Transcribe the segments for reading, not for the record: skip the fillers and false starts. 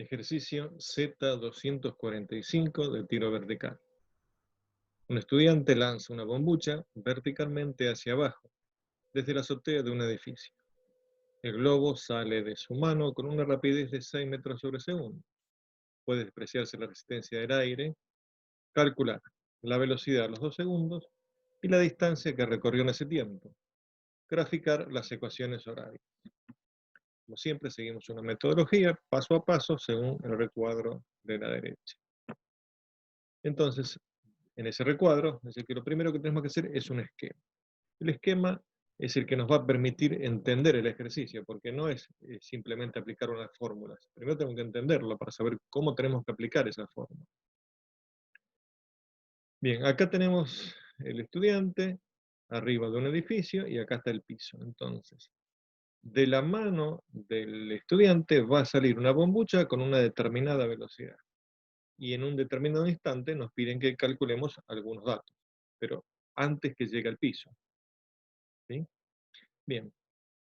Ejercicio Z245 de tiro vertical. Un estudiante lanza una bombucha verticalmente hacia abajo, desde la azotea de un edificio. El globo sale de su mano con una rapidez de 6 metros sobre segundo. Puede despreciarse la resistencia del aire, calcular la velocidad a los 2 segundos y la distancia que recorrió en ese tiempo. Graficar las ecuaciones horarias. Como siempre, seguimos una metodología paso a paso según el recuadro de la derecha. Entonces, en ese recuadro, es decir, que lo primero que tenemos que hacer es un esquema. El esquema es el que nos va a permitir entender el ejercicio, porque no es simplemente aplicar unas fórmulas. Primero tenemos que entenderlo para saber cómo tenemos que aplicar esa fórmula. Bien, acá tenemos el estudiante arriba de un edificio y acá está el piso. Entonces, de la mano del estudiante va a salir una bombucha con una determinada velocidad. Y en un determinado instante nos piden que calculemos algunos datos, pero antes que llegue al piso. ¿Sí? Bien,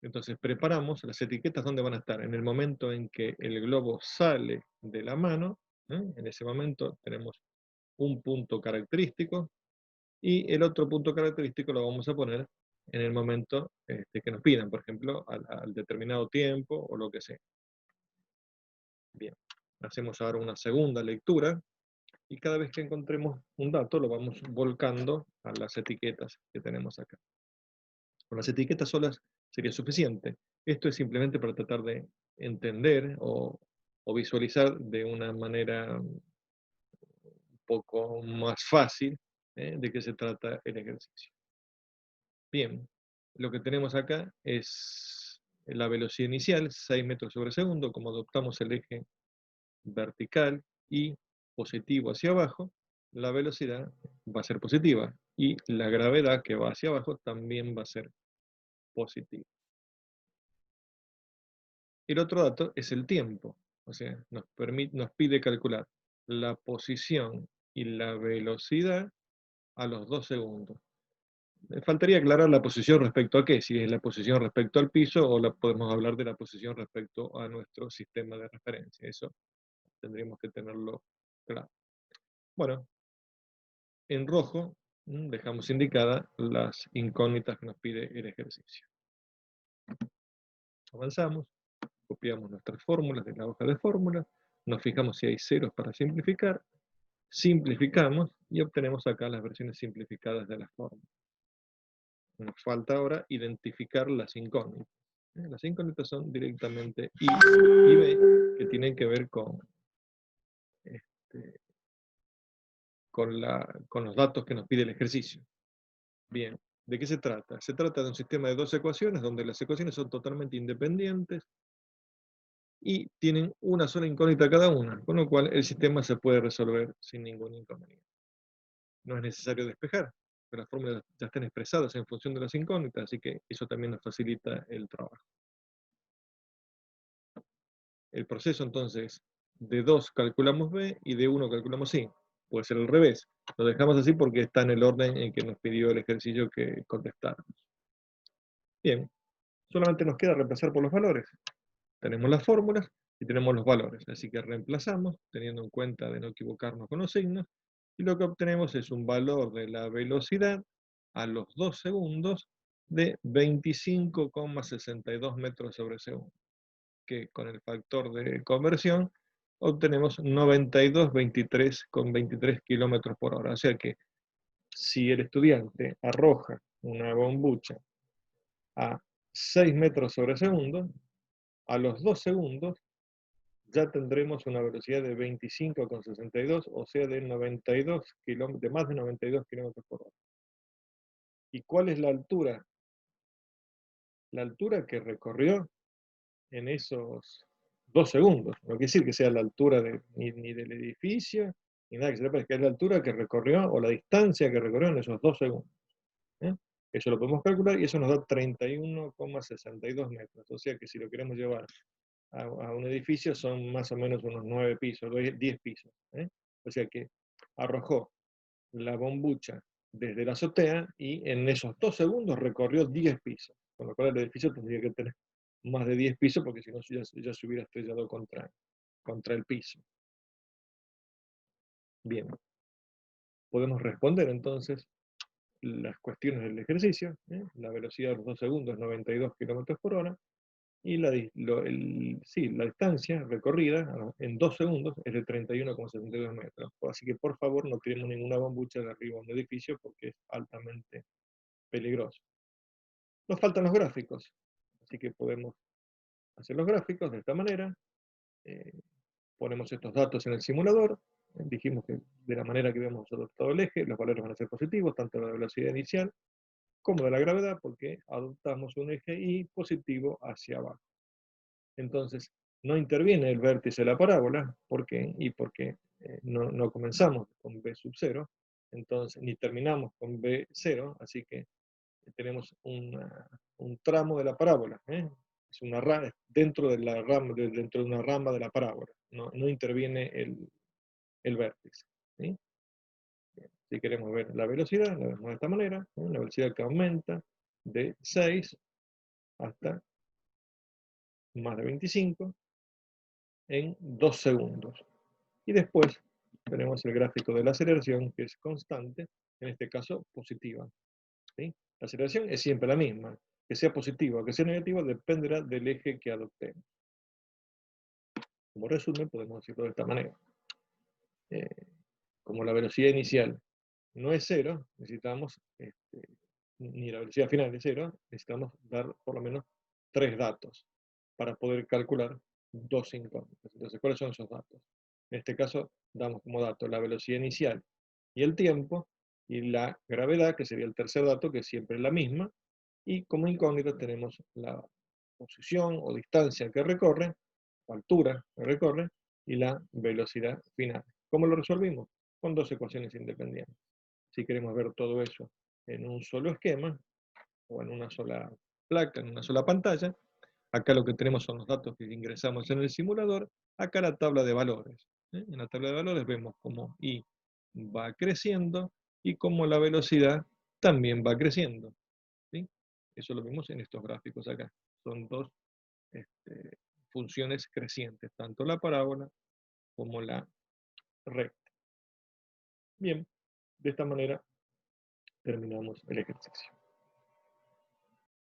entonces preparamos las etiquetas donde van a estar. En el momento en que el globo sale de la mano, en ese momento tenemos un punto característico y el otro punto característico lo vamos a poner en el momento que nos pidan, por ejemplo, al determinado tiempo o lo que sea. Bien, hacemos ahora una segunda lectura y cada vez que encontremos un dato lo vamos volcando a las etiquetas que tenemos acá. Con las etiquetas solas sería suficiente. Esto es simplemente para tratar de entender o visualizar de una manera un poco más fácil de qué se trata el ejercicio. Bien, lo que tenemos acá es la velocidad inicial, 6 metros sobre segundo, como adoptamos el eje vertical y positivo hacia abajo, la velocidad va a ser positiva y la gravedad que va hacia abajo también va a ser positiva. El otro dato es el tiempo, o sea, nos pide calcular la posición y la velocidad a los 2 segundos. Me faltaría aclarar la posición respecto a qué, si es la posición respecto al piso o podemos hablar de la posición respecto a nuestro sistema de referencia. Eso tendríamos que tenerlo claro. Bueno, en rojo dejamos indicadas las incógnitas que nos pide el ejercicio. Avanzamos, copiamos nuestras fórmulas de la hoja de fórmulas, nos fijamos si hay ceros para simplificar, simplificamos y obtenemos acá las versiones simplificadas de la fórmula. Nos falta ahora identificar las incógnitas. Las incógnitas son directamente I y B, que tienen que ver este, con los datos que nos pide el ejercicio. Bien, ¿de qué se trata? Se trata de un sistema de dos ecuaciones, donde las ecuaciones son totalmente independientes y tienen una sola incógnita cada una, con lo cual el sistema se puede resolver sin ningún inconveniente. No es necesario despejar, pero las fórmulas ya están expresadas en función de las incógnitas, así que eso también nos facilita el trabajo. El proceso entonces, de 2 calculamos B y de 1 calculamos I. Puede ser al revés. Lo dejamos así porque está en el orden en que nos pidió el ejercicio que contestáramos. Bien, solamente nos queda reemplazar por los valores. Tenemos las fórmulas y tenemos los valores, así que reemplazamos, teniendo en cuenta de no equivocarnos con los signos, y lo que obtenemos es un valor de la velocidad a los 2 segundos de 25,62 metros sobre segundo, que con el factor de conversión obtenemos 92,23 kilómetros por hora. O sea que si el estudiante arroja una bombucha a 6 metros sobre segundo, a los 2 segundos ya tendremos una velocidad de 25,62, o sea de 92 kilómetros, de más de 92 kilómetros por hora. ¿Y cuál es la altura? La altura que recorrió en esos 2 segundos. No quiere decir que sea la altura ni del edificio, ni nada que se le parezca, es la altura que recorrió o la distancia que recorrió en esos 2 segundos. ¿eh? Eso lo podemos calcular y eso nos da 31,62 metros. O sea que si lo queremos llevar a un edificio son más o menos unos 9 pisos, 10 pisos. O sea que arrojó la bombucha desde la azotea y en esos 2 segundos recorrió 10 pisos. Con lo cual el edificio tendría que tener más de 10 pisos porque si no ya se hubiera estrellado contra él. contra el piso. Bien, podemos responder entonces las cuestiones del ejercicio. La velocidad de los 2 segundos es 92 kilómetros por hora, y la distancia recorrida en 2 segundos es de 31,72 metros. Así que por favor no tiremos ninguna bombucha de arriba a un edificio porque es altamente peligroso. Nos faltan los gráficos, así que podemos hacer los gráficos de esta manera. Ponemos estos datos en el simulador. Dijimos que de la manera que vemos nosotros todo el eje, los valores van a ser positivos, tanto de la velocidad inicial como de la gravedad, porque adoptamos un eje y positivo hacia abajo. Entonces, no interviene el vértice de la parábola. ¿Por qué? Y porque no comenzamos con B sub 0, entonces, ni terminamos con B 0, así que tenemos un tramo de la parábola. Es una rama, dentro de una rama de la parábola. No interviene el vértice. ¿Sí? Si queremos ver la velocidad, la vemos de esta manera. La velocidad que aumenta de 6 hasta más de 25 en 2 segundos. Y después tenemos el gráfico de la aceleración, que es constante, en este caso positiva. ¿Sí? La aceleración es siempre la misma. Que sea positiva o que sea negativa dependerá del eje que adoptemos. Como resumen, podemos decirlo de esta manera. Como la velocidad inicial no es 0, necesitamos, ni la velocidad final es 0, necesitamos dar por lo menos 3 datos para poder calcular 2 incógnitas. Entonces, ¿cuáles son esos datos? En este caso, damos como dato la velocidad inicial y el tiempo, y la gravedad, que sería el tercer dato, que siempre es la misma, y como incógnita tenemos la posición o distancia que recorre, o altura que recorre, y la velocidad final. ¿Cómo lo resolvimos? Con 2 ecuaciones independientes. Si queremos ver todo eso en un solo esquema, o en una sola placa, en una sola pantalla, acá lo que tenemos son los datos que ingresamos en el simulador, acá la tabla de valores. En la tabla de valores vemos cómo I va creciendo y cómo la velocidad también va creciendo. ¿Sí? Eso lo vemos en estos gráficos acá. Son dos funciones crecientes, tanto la parábola como la recta. Bien, de esta manera terminamos el ejercicio.